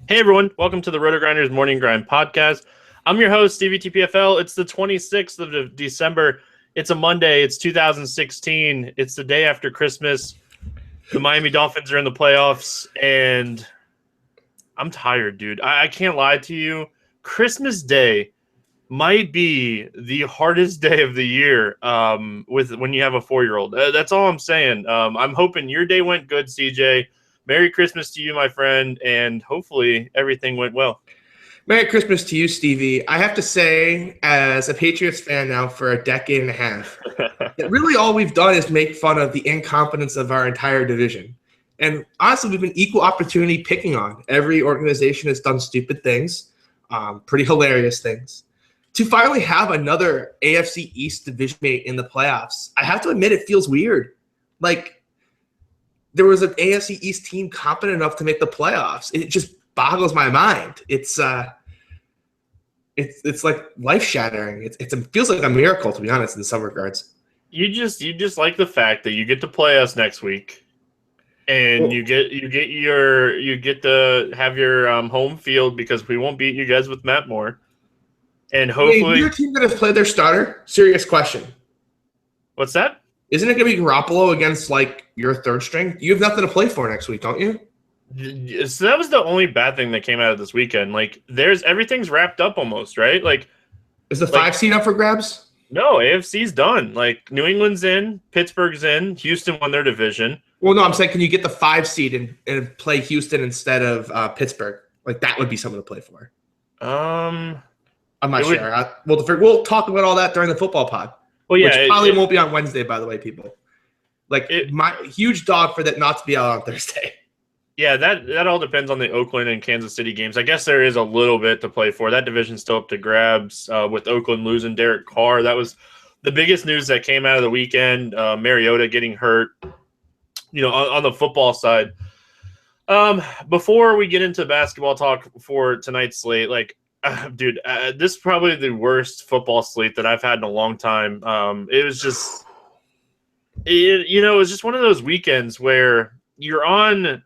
Hey everyone, welcome to the Roto Grinders Morning Grind podcast. I'm your host, Stevie TPFL. It's the 26th of December. It's a Monday. It's 2016. It's the day after Christmas. The Miami Dolphins are in the playoffs, and I'm tired, dude. I can't lie to you. Christmas Day might be the hardest day of the year with when you have a 4-year-old. That's all I'm saying. I'm hoping your day went good, CJ. Merry Christmas to you, my friend, and hopefully everything went well. Merry Christmas to you, Stevie. I have to say, as a Patriots fan now for a decade and a half, that really all we've done is make fun of the incompetence of our entire division. And honestly, we've been equal opportunity picking on. Every organization has done stupid things, pretty hilarious things. To finally have another AFC East division mate in the playoffs, I have to admit it feels weird. Like, there was an AFC East team competent enough to make the playoffs. It just boggles my mind. It's like life shattering. It feels like a miracle, to be honest, in some regards. You just like the fact that you get to play us next week, and you get to have your home field because we won't beat you guys with Matt Moore, and hopefully your team going to play their starter. Serious question. What's that? Isn't it going to be Garoppolo against like your third string? You have nothing to play for next week, don't you? So that was the only bad thing that came out of this weekend. Like, everything's wrapped up almost, right? Like, is the 5 seed up for grabs? No, AFC's done. Like, New England's in, Pittsburgh's in, Houston won their division. Well, no, I'm saying, can you get the 5 seed and play Houston instead of Pittsburgh? Like, that would be something to play for. I'm not sure. We'll talk about all that during the football pod. Well, yeah, which probably won't be on Wednesday, by the way, people. Like, my huge dog for that not to be out on Thursday. Yeah, that all depends on the Oakland and Kansas City games. I guess there is a little bit to play for. That division's still up to grabs with Oakland losing Derek Carr. That was the biggest news that came out of the weekend. Mariota getting hurt, on the football side. Before we get into basketball talk for tonight's slate, dude, this is probably the worst football slate that I've had in a long time. It was just, it was just one of those weekends where you're on,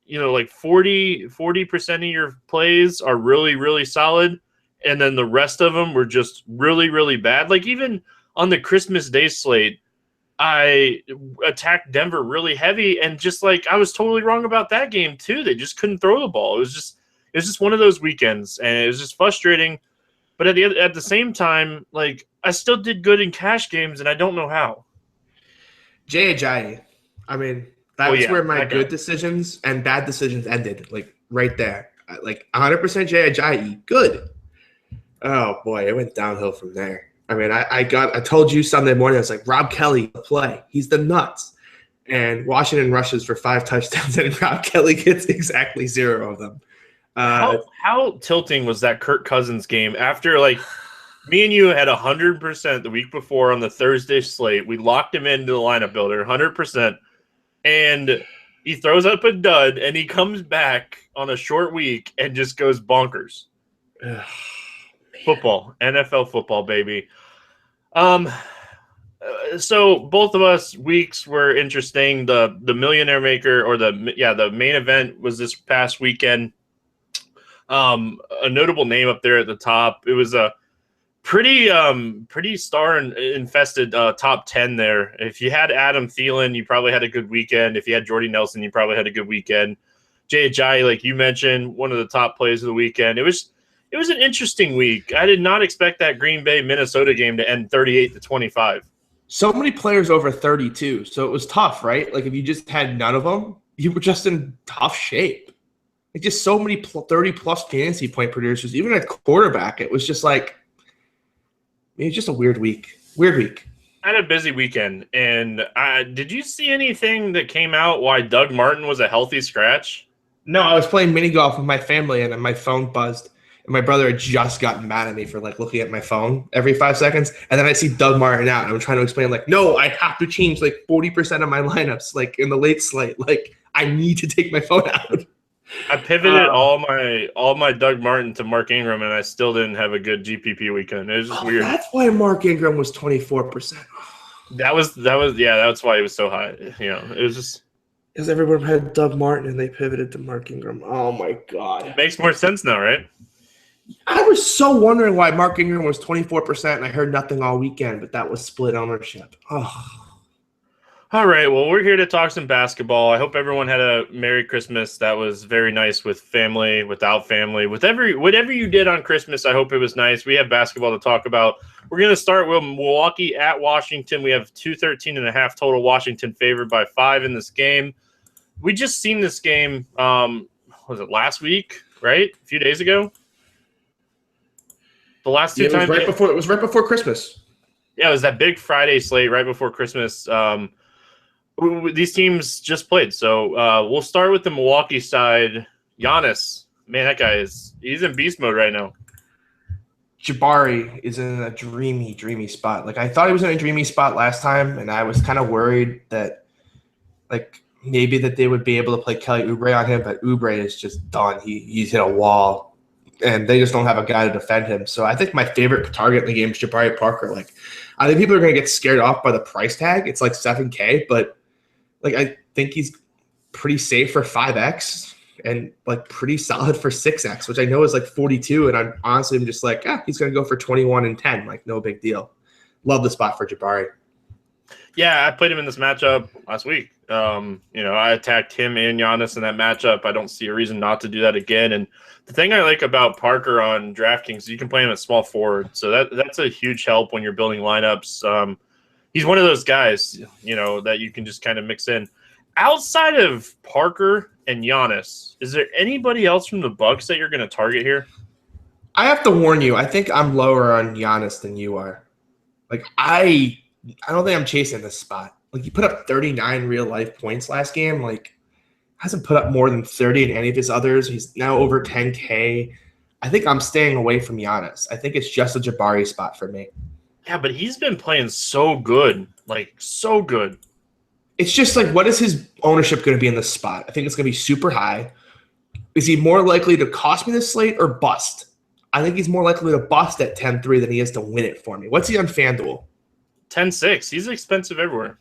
like 40% of your plays are really, really solid. And then the rest of them were just really, really bad. Like, even on the Christmas Day slate, I attacked Denver really heavy. And just like, I was totally wrong about that game too. They just couldn't throw the ball. It was just one of those weekends, and it was just frustrating. But at the same time, like, I still did good in cash games, and I don't know how. Jay Ajayi. I mean, that's where my good decisions and bad decisions ended. Like, right there. Like, 100% Jay Ajayi. Good. Oh, boy. It went downhill from there. I mean, I told you Sunday morning, I was like, Rob Kelly, play. He's the nuts. And Washington rushes for 5 touchdowns, and Rob Kelly gets exactly 0 of them. How tilting was that Kirk Cousins game after, like, me and you had 100% the week before on the Thursday slate? We locked him into the lineup builder 100%, and he throws up a dud, and he comes back on a short week and just goes bonkers. Football, NFL football, baby. So both of us weeks were interesting. The Millionaire Maker, or the main event was this past weekend. A notable name up there at the top. It was a pretty star infested top 10 there. If you had Adam Thielen, you probably had a good weekend. If you had Jordy Nelson, you probably had a good weekend. Jay Ajayi, like you mentioned, one of the top plays of the weekend. It was an interesting week. I did not expect that Green Bay Minnesota game to end 38-25. So many players over 32, so it was tough, right? Like, if you just had none of them, you were just in tough shape. Like, just so many 30-plus fantasy point producers, even at quarterback. It was just like, it was just a weird week. Weird week. I had a busy weekend, and did you see anything that came out why Doug Martin was a healthy scratch? No, I was playing mini golf with my family, and my phone buzzed. And my brother had just gotten mad at me for, like, looking at my phone every 5 seconds. And then I see Doug Martin out, and I'm trying to explain, like, no, I have to change, like, 40% of my lineups, like, in the late slate. Like, I need to take my phone out. I pivoted all my Doug Martin to Mark Ingram, and I still didn't have a good GPP weekend. It was just weird. That's why Mark Ingram was 24%. That's why it was so high. It was just Because everyone had Doug Martin and they pivoted to Mark Ingram. Oh my God. Makes more sense now, right? I was so wondering why Mark Ingram was 24% and I heard nothing all weekend, but that was split ownership. Oh. All right. Well, we're here to talk some basketball. I hope everyone had a Merry Christmas. That was very nice with family, without family, whatever you did on Christmas. I hope it was nice. We have basketball to talk about. We're going to start with Milwaukee at Washington. We have 213.5 total. Washington favored by 5 in this game. We just seen this game. Was it last week? Right, a few days ago. The last two times. It was right before Christmas. Yeah, it was that big Friday slate right before Christmas. These teams just played, so we'll start with the Milwaukee side. Giannis, man, that guy he's in beast mode right now. Jabari is in a dreamy spot. Like I thought he was in a dreamy spot last time, and I was kind of worried that like maybe that they would be able to play Kelly Oubre on him, but Oubre is just done. He's hit a wall, and they just don't have a guy to defend him. So I think my favorite target in the game is Jabari Parker. Like I think people are going to get scared off by the price tag. It's like $7K, but like I think he's pretty safe for 5X and like pretty solid for 6X, which I know is like 42. And I'm honestly just like, he's going to go for 21 and 10. Like no big deal. Love the spot for Jabari. Yeah, I played him in this matchup last week. I attacked him and Giannis in that matchup. I don't see a reason not to do that again. And the thing I like about Parker on DraftKings is you can play him at small forward. So that's a huge help when you're building lineups. He's one of those guys, that you can just kind of mix in. Outside of Parker and Giannis, is there anybody else from the Bucks that you're going to target here? I have to warn you. I think I'm lower on Giannis than you are. Like I don't think I'm chasing this spot. Like he put up 39 real life points last game. Like hasn't put up more than 30 in any of his others. He's now over 10K. I think I'm staying away from Giannis. I think it's just a Jabari spot for me. Yeah, but he's been playing so good. Like so good. It's just like, what is his ownership going to be in this spot? I think it's going to be super high. Is he more likely to cost me this slate or bust? I think he's more likely to bust at 10-3 than he is to win it for me. What's he on FanDuel? 10-6. He's expensive everywhere.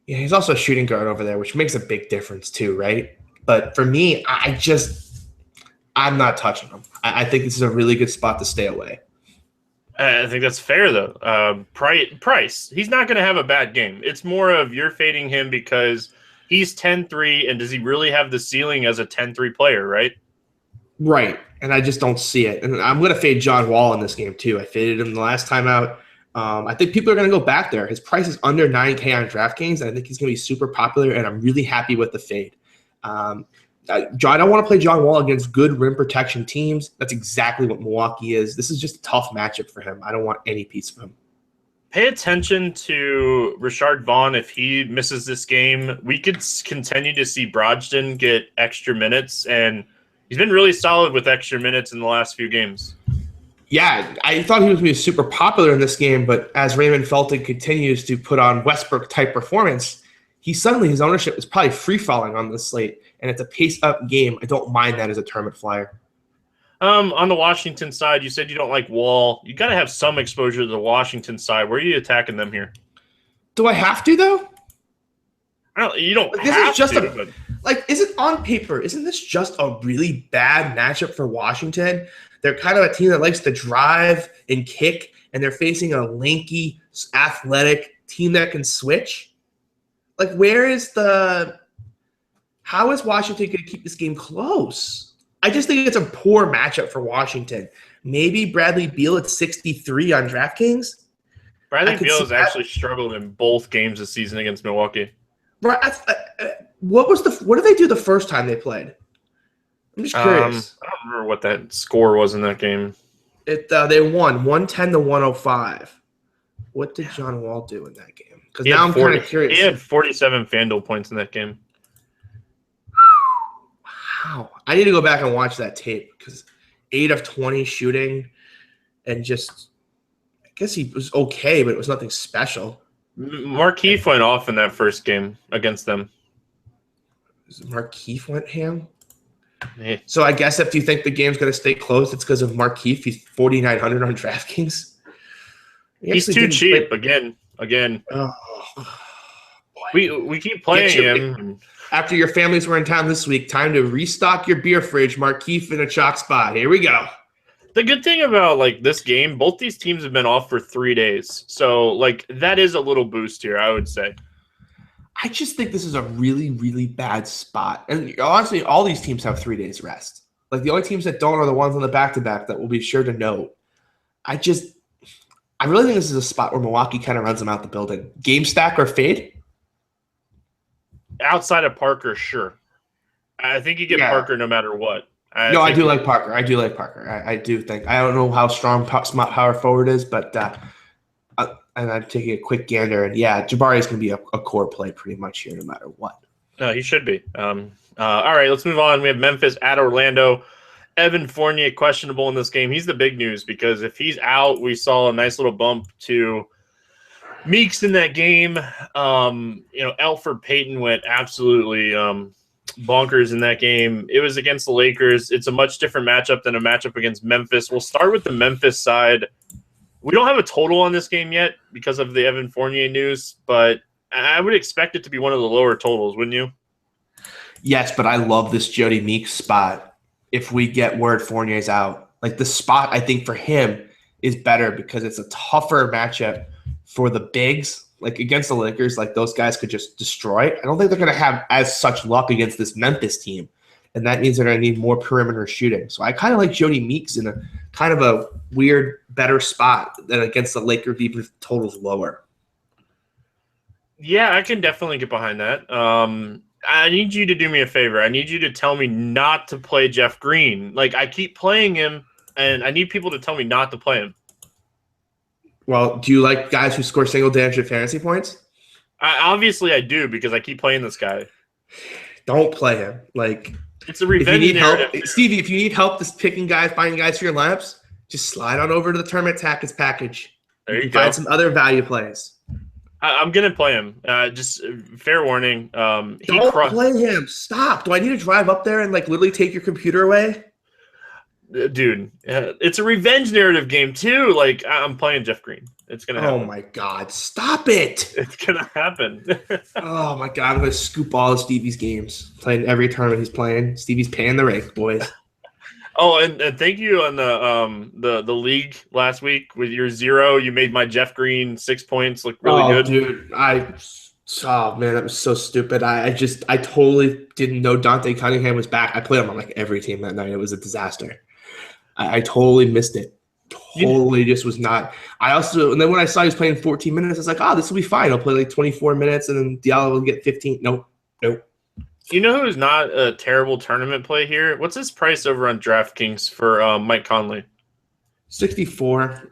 Yeah, he's also a shooting guard over there, which makes a big difference too, right? But for me, I'm not touching him. I think this is a really good spot to stay away. I think that's fair, though. Price. He's not going to have a bad game. It's more of you're fading him because he's 10-3, and does he really have the ceiling as a 10-3 player, right? Right, and I just don't see it. And I'm going to fade John Wall in this game, too. I faded him the last time out. I think people are going to go back there. His price is under 9K on DraftKings, and I think he's going to be super popular, and I'm really happy with the fade. I don't want to play John Wall against good rim protection teams. That's exactly what Milwaukee is. This is just a tough matchup for him. I don't want any piece of him. Pay attention to Richard Vaughn. If he misses this game, we could continue to see Brogdon get extra minutes, and he's been really solid with extra minutes in the last few games. Yeah, I thought he was going to be super popular in this game, but as Raymond Felton continues to put on Westbrook-type performance, his ownership is probably free-falling on this slate, and it's a pace-up game. I don't mind that as a tournament flyer. On the Washington side, you said you don't like Wall. You got to have some exposure to the Washington side. Where are you attacking them here? Do I have to, though? You don't this have is just to. Is it on paper? Isn't this just a really bad matchup for Washington? They're kind of a team that likes to drive and kick, and they're facing a lanky, athletic team that can switch. Like, how is Washington going to keep this game close? I just think it's a poor matchup for Washington. Maybe Bradley Beal at 63 on DraftKings. Bradley Beal has actually struggled in both games this season against Milwaukee. Right. What did they do the first time they played? I'm just curious. I don't remember what that score was in that game. They won 110-105. What did John Wall do in that game? Because now I'm kind of curious. He had 47 FanDuel points in that game. Wow. I need to go back and watch that tape because 8 of 20 shooting and just I guess he was okay, but it was nothing special. Markieff went off in that first game against them. Markieff went ham? Yeah. So I guess if you think the game's going to stay close, it's because of Markieff. He's 4,900 on DraftKings. He's too cheap again. Oh, we keep playing him. After your families were in town this week, time to restock your beer fridge, Markeef in a chalk spot. Here we go. The good thing about like this game, both these teams have been off for 3 days. So like that is a little boost here, I would say. I just think this is a really, really bad spot. And honestly, all these teams have 3 days rest. Like the only teams that don't are the ones on the back-to-back that will be sure to note. I really think this is a spot where Milwaukee kind of runs them out the building. Game stack or fade? Outside of Parker, sure. I think you get Parker no matter what. I do like Parker. I do think. I don't know how strong power forward is, but and I'm taking a quick gander. And yeah, Jabari is going to be a core play pretty much here no matter what. No, he should be. All right, let's move on. We have Memphis at Orlando. Evan Fournier questionable in this game. He's the big news because if he's out, we saw a nice little bump to Meeks in that game. Elfrid Payton went absolutely bonkers in that game. It was against the Lakers. It's a much different matchup than a matchup against Memphis. We'll start with the Memphis side. We don't have a total on this game yet because of the Evan Fournier news, but I would expect it to be one of the lower totals, wouldn't you? Yes, but I love this Jody Meeks spot if we get word Fournier's out. Like the spot, I think, for him is better because it's a tougher matchup for the bigs. Like against the Lakers, like those guys could just destroy. I don't think they're going to have as such luck against this Memphis team. And that means they're going to need more perimeter shooting. So I kind of like Jody Meeks in a kind of a weird, better spot than against the Lakers, even if the total's lower. Yeah, I can definitely get behind that. I need you to do me a favor. I need you to tell me not to play Jeff Green. Like, I keep playing him, and I need people to tell me not to play him. Well, do you like guys who score single-digit fantasy points? Obviously, I do because I keep playing this guy. Don't play him. Like, it's a revenge narrative. Stevie, if you need help just picking guys, finding guys for your lineups, just slide on over to the Tournament Tactics package. There you go. Find some other value plays. I'm going to play him. Just fair warning. Don't play him. Stop. Do I need to drive up there and like literally take your computer away? Dude, it's a revenge narrative game too. Like I'm playing Jeff Green. It's gonna happen. Oh my god, stop it! It's gonna happen. Oh my god, I'm gonna scoop all of Stevie's games. Playing every tournament he's playing. Stevie's paying the rate, boys. Oh, and thank you on the league last week with your 0. You made my Jeff Green 6 points look really good. Dude, oh man, that was so stupid. I totally didn't know Dante Cunningham was back. I played him on like every team that night. It was a disaster. I totally missed it. Totally just was not. And then when I saw he was playing 14 minutes, I was like, this will be fine. I'll play like 24 minutes and then Diallo will get 15. Nope. You know who's not a terrible tournament play here? What's his price over on DraftKings for Mike Conley? 64.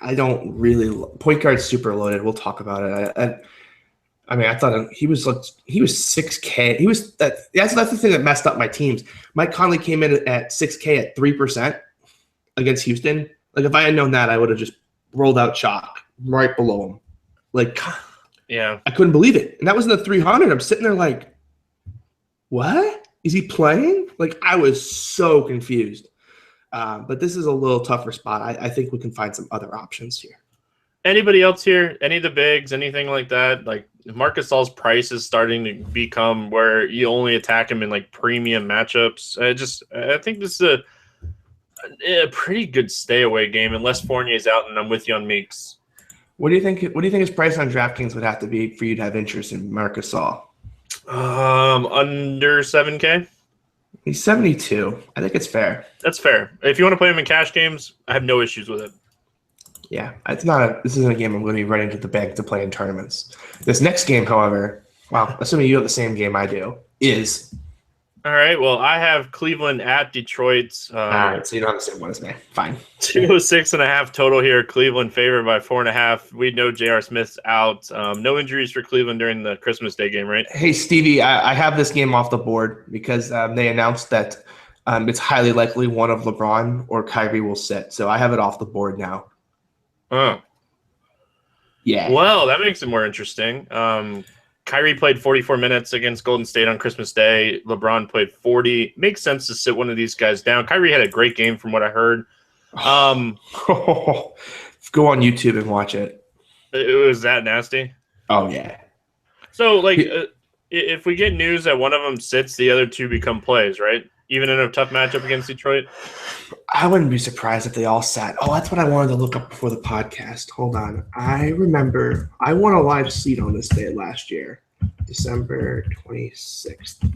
I don't really. Point guard's super loaded. We'll talk about it. I thought he was 6K. That's the thing that messed up my teams. Mike Conley came in at 6K at 3% against Houston. Like if I had known that, I would have just rolled out chalk right below him. Like, yeah, I couldn't believe it. And that was in the 300. I'm sitting there like, what? Is he playing? Like I was so confused. But this is a little tougher spot. I think we can find some other options here. Anybody else here? Any of the bigs? Anything like that? Like Marc Gasol's price is starting to become where you only attack him in like premium matchups. I think this is a pretty good stay away game unless Fournier's out, and I'm with you on Meeks. What do you think his price on DraftKings would have to be for you to have interest in Marc Gasol? Under 7K. He's 72. I think it's fair. That's fair. If you want to play him in cash games, I have no issues with it. Yeah, this isn't a game I'm going to be running to the bank to play in tournaments. This next game, however, assuming you have the same game I do, is. All right, well, I have Cleveland at Detroit. All right, so you don't have the same one as me. Fine. 206.5 total here. Cleveland favored by 4.5. We know J.R. Smith's out. No injuries for Cleveland during the Christmas Day game, right? Hey, Stevie, I have this game off the board because they announced that it's highly likely one of LeBron or Kyrie will sit. So I have it off the board now. Oh. Yeah. Well, that makes it more interesting. Kyrie played 44 minutes against Golden State on Christmas Day. LeBron played 40. Makes sense to sit one of these guys down. Kyrie had a great game from what I heard. Go on YouTube and watch it. It was that nasty? Oh, yeah. So, like, if we get news that one of them sits, the other two become plays, right? Even in a tough matchup against Detroit. I wouldn't be surprised if they all sat. Oh, that's what I wanted to look up before the podcast. Hold on. I remember I won a live seat on this day last year, December 26th.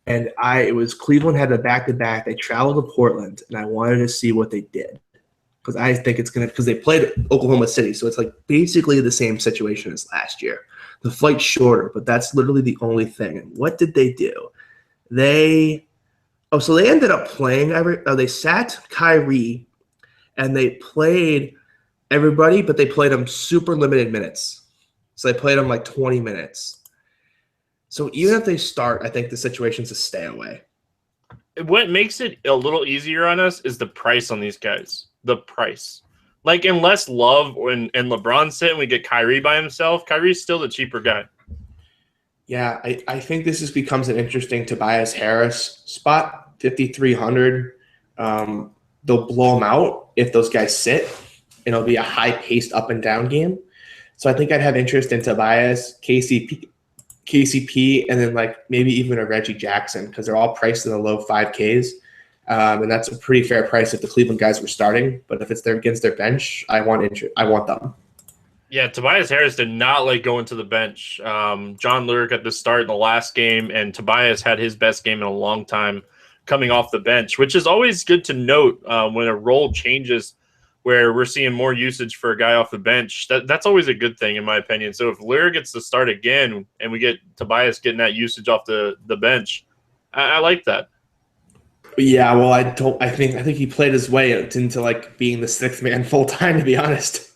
And it was Cleveland had a back-to-back. They traveled to Portland, and I wanted to see what they did. Because I think it's because they played Oklahoma City, so it's like basically the same situation as last year. The flight's shorter, but that's literally the only thing. And what did they do? So they ended up playing they sat Kyrie, and they played everybody, but they played them super limited minutes. So they played them like 20 minutes. So even if they start, I think the situation's a stay away. What makes it a little easier on us is the price on these guys. The price. Like, unless Love and LeBron sit and we get Kyrie by himself, Kyrie's still the cheaper guy. Yeah, I think this becomes an interesting Tobias Harris spot, 5,300. They'll blow them out if those guys sit, and it'll be a high-paced up-and-down game. So I think I'd have interest in Tobias, KCP, and then like maybe even a Reggie Jackson, because they're all priced in the low 5Ks. And that's a pretty fair price if the Cleveland guys were starting. But if it's against their bench, I want them. Yeah, Tobias Harris did not like going to the bench. John Lurk at the start in the last game, and Tobias had his best game in a long time coming off the bench, which is always good to note when a role changes where we're seeing more usage for a guy off the bench. That's always a good thing, in my opinion. So if Lurk gets to start again and we get Tobias getting that usage off the bench, I like that. Yeah, well, I think he played his way into like being the sixth man full time, to be honest.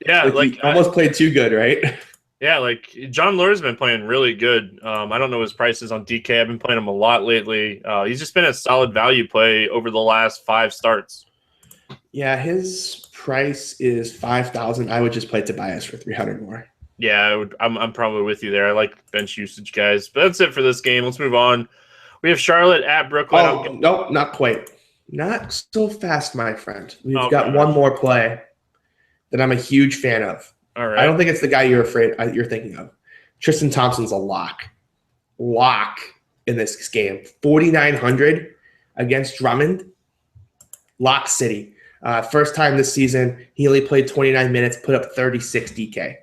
Yeah, like he almost played too good, right? Yeah, like John Lure's been playing really good. I don't know his prices on DK. I've been playing him a lot lately. He's just been a solid value play over the last 5 starts. Yeah, his price is 5,000. I would just play Tobias for 300 more. Yeah, I'm probably with you there. I like bench usage guys. But that's it for this game. Let's move on. We have Charlotte at Brooklyn. Oh, no, not quite. Not so fast, my friend. We've got one more play that I'm a huge fan of. All right. I don't think it's the guy you're thinking of. Tristan Thompson's a lock in this game. 4,900 against Drummond. Lock City. First time this season, he only played 29 minutes, put up 36 DK.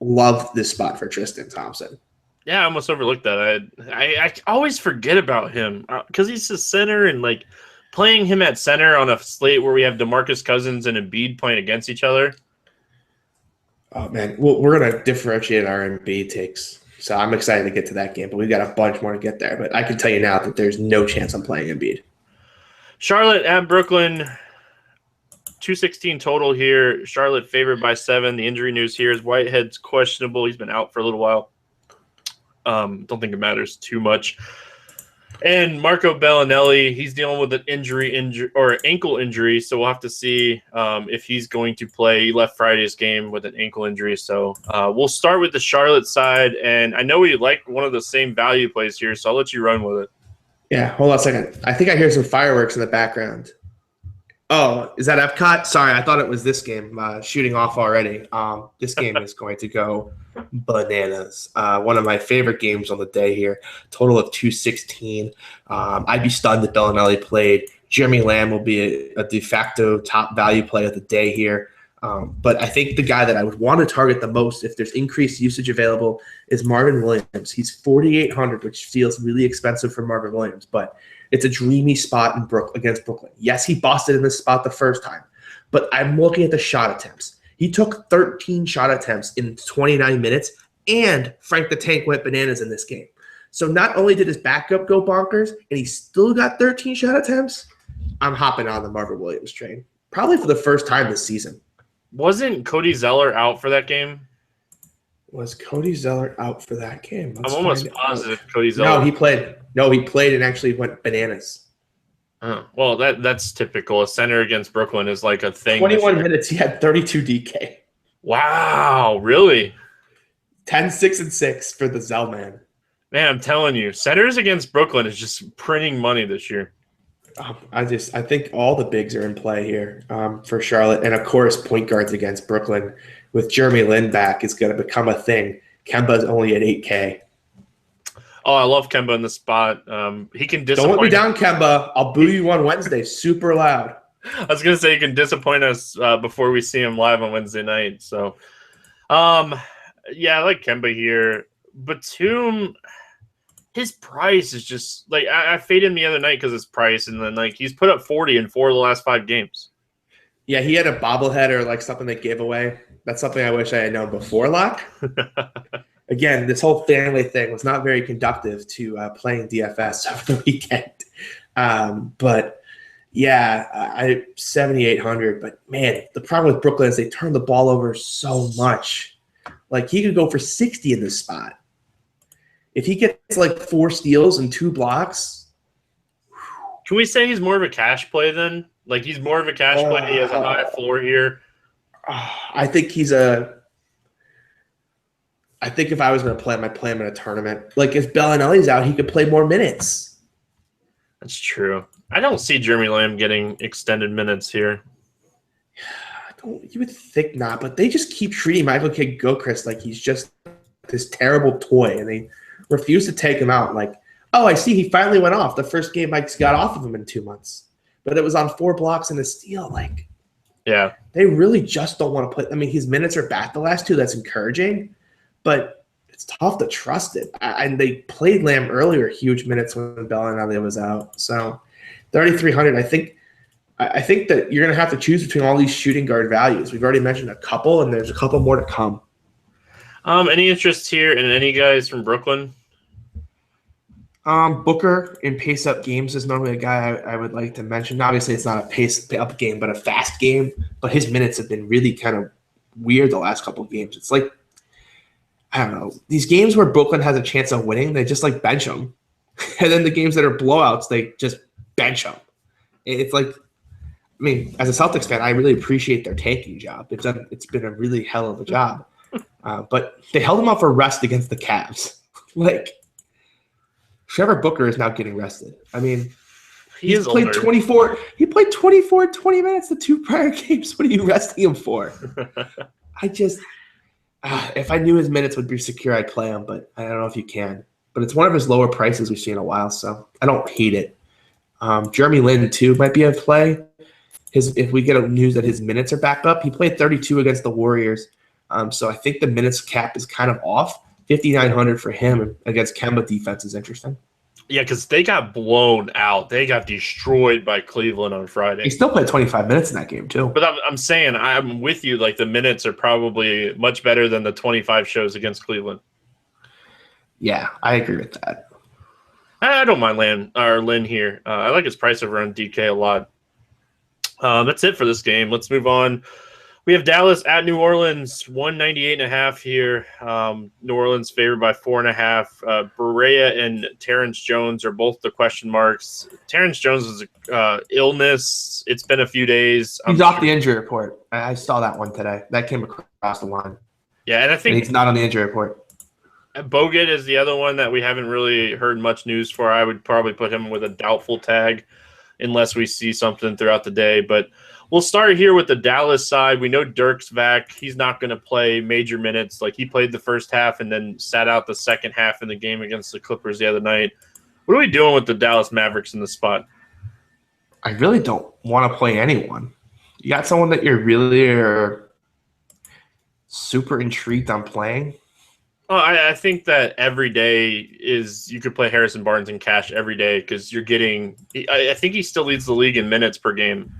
Love this spot for Tristan Thompson. Yeah, I almost overlooked that. I always forget about him because he's the center, and like playing him at center on a slate where we have DeMarcus Cousins and Embiid playing against each other. Oh, man. Well, we're going to differentiate our Embiid takes. So I'm excited to get to that game, but we've got a bunch more to get there. But I can tell you now that there's no chance I'm playing Embiid. Charlotte at Brooklyn, 216 total here. Charlotte favored by 7. The injury news here is Whitehead's questionable. He's been out for a little while. Don't think it matters too much. And Marco Bellinelli, he's dealing with an ankle injury, so we'll have to see if he's going to play. He left Friday's game with an ankle injury, so we'll start with the Charlotte side. And I know we like one of the same value plays here, so I'll let you run with it. Yeah, hold on a second. I think I hear some fireworks in the background. Oh, is that Epcot? Sorry, I thought it was this game shooting off already. This game is going to go bananas. One of my favorite games on the day here. Total of 216. I'd be stunned if Bellinelli played. Jeremy Lamb will be a de facto top value play of the day here. But I think the guy that I would want to target the most if there's increased usage available is Marvin Williams. He's 4,800, which feels really expensive for Marvin Williams, but it's a dreamy spot against Brooklyn. Yes, he busted in this spot the first time, but I'm looking at the shot attempts. He took 13 shot attempts in 29 minutes, and Frank the Tank went bananas in this game. So not only did his backup go bonkers, and he still got 13 shot attempts, I'm hopping on the Marvin Williams train, probably for the first time this season. Wasn't Cody Zeller out for that game? Was Cody Zeller out for that game? I'm almost positive Cody Zeller. No, he played. No, he played and actually went bananas. Oh, well, that's typical. A center against Brooklyn is like a thing. 21 minutes, he had 32 DK. Wow, really? 10, 6, and 6 for the Zellman. Man, I'm telling you, centers against Brooklyn is just printing money this year. I think all the bigs are in play here for Charlotte. And, of course, point guards against Brooklyn with Jeremy Lin back is going to become a thing. Kemba's only at 8K. Oh, I love Kemba in the spot. He can Don't let me disappoint. down, Kemba. I'll boo you on Wednesday, super loud. I was gonna say he can disappoint us before we see him live on Wednesday night. So, yeah, I like Kemba here. Batum, his price is just like I faded him the other night because his price, and then like he's put up 40 in 4 of the last 5 games. Yeah, he had a bobblehead or like something they gave away. That's something I wish I had known before lock. Again, this whole family thing was not very conductive to playing DFS over the weekend. But yeah, I 7,800. But man, the problem with Brooklyn is they turn the ball over so much. Like he could go for 60 in this spot. If he gets like 4 steals and 2 blocks. Can we say he's more of a cash play then? Like he's more of a cash play. He has a high floor here. I think I think if I was going to play him, I'd play him in a tournament. Like if Bellinelli's out, he could play more minutes. That's true. I don't see Jeremy Lamb getting extended minutes here. You would think not, but they just keep treating Michael Kidd-Gilchrist like he's just this terrible toy, and they refuse to take him out. Like, oh, I see he finally went off. The first game Mike's got off of him in 2 months. But it was on 4 blocks and a steal. Like, yeah, they really just don't want to play. I mean, his minutes are back the last 2. That's encouraging, but it's tough to trust it. And they played Lamb earlier, huge minutes when Bellinelli was out. So 3,300. I think that you're going to have to choose between all these shooting guard values. We've already mentioned a couple, and there's a couple more to come. Any interest here in any guys from Brooklyn? Booker in pace-up games is normally a guy I would like to mention. Obviously, it's not a pace-up game, but a fast game. But his minutes have been really kind of weird the last couple of games. It's like, I don't know, these games where Brooklyn has a chance of winning, they just like bench them. And then the games that are blowouts, they just bench them. It's like, I mean, as a Celtics fan, I really appreciate their tanking job. It's been a really hell of a job. But they held him up for rest against the Cavs. Like, Trevor Booker is now getting rested. I mean, he's played older. 24. He played 24 20 minutes the 2 prior games. What are you resting him for? I just, if I knew his minutes would be secure, I'd play him, but I don't know if you can. But it's one of his lower prices we've seen in a while, so I don't hate it. Jeremy Lin, too, might be a play. If we get news that his minutes are back up, he played 32 against the Warriors. So I think the minutes cap is kind of off. 5,900 for him against Kemba defense is interesting. Yeah, because they got blown out. They got destroyed by Cleveland on Friday. He still played 25 minutes in that game, too. But I'm saying, I'm with you. Like, the minutes are probably much better than the 25 shows against Cleveland. Yeah, I agree with that. I don't mind Lin here. I like his price over on DK a lot. That's it for this game. Let's move on. We have Dallas at New Orleans, 198.5 here. New Orleans favored by 4.5. Berea and Terrence Jones are both the question marks. Terrence Jones is illness. It's been a few days. He's off the injury report. I saw that one today. That came across the line. Yeah, and I think he's not on the injury report. Bogut is the other one that we haven't really heard much news for. I would probably put him with a doubtful tag unless we see something throughout the day. But we'll start here with the Dallas side. We know Dirk's back. He's not going to play major minutes. Like, he played the first half and then sat out the second half in the game against the Clippers the other night. What are we doing with the Dallas Mavericks in the spot? I really don't want to play anyone. You got someone that you're really super intrigued on playing? Oh, I think that every day is you could play Harrison Barnes in cash every day because you're getting – I think he still leads the league in minutes per game.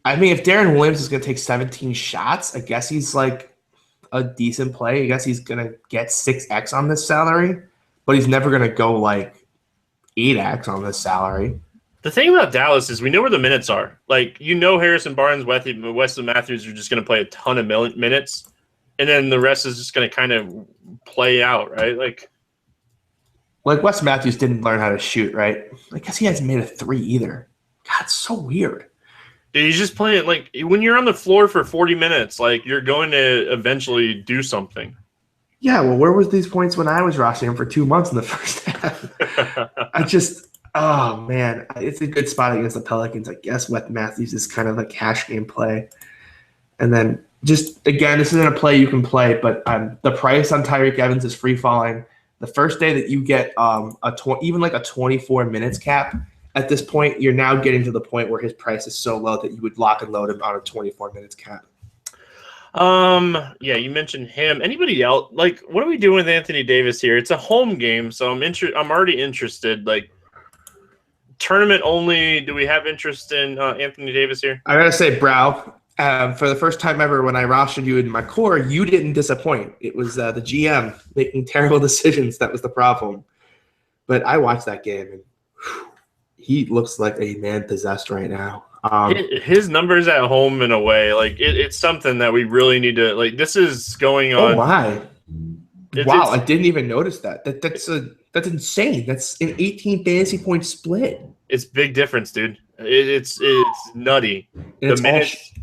I mean, if Darren Williams is going to take 17 shots, I guess he's like a decent play. I guess he's going to get 6x on this salary, but he's never going to go like 8x on this salary. The thing about Dallas is we know where the minutes are. Like, you know, Harrison Barnes, Wesley Matthews are just going to play a ton of minutes, and then the rest is just going to kind of play out, right? Like Wes Matthews didn't learn how to shoot, right? I guess he hasn't made a 3 either. God, it's so weird. Dude, he's just playing, like, when you're on the floor for 40 minutes, like, you're going to eventually do something. Yeah, well, where was these points when I was rushing him for 2 months in the first half? Oh, man. It's a good spot against the Pelicans. I guess Wes Matthews is kind of a cash game play. And then just, again, this isn't a play you can play, but the price on Tyreke Evans is free falling. The first day that you get even like a 24 minutes cap, at this point, you're now getting to the point where his price is so low that you would lock and load him on a 24 minutes cap. Yeah, you mentioned him. Anybody else? Like, what are we doing with Anthony Davis here? It's a home game, so I'm already interested. Like, tournament only. Do we have interest in Anthony Davis here? I gotta say, Brow, for the first time ever, when I rostered you in my core, you didn't disappoint. It was the GM making terrible decisions that was the problem. But I watched that game, and he looks like a man possessed right now. His numbers at home and away, like it's something that we really need to like. This is going on. Oh my! Wow, I didn't even notice that. That's insane. That's an 18 fantasy point split. It's big difference, dude. It's nutty. And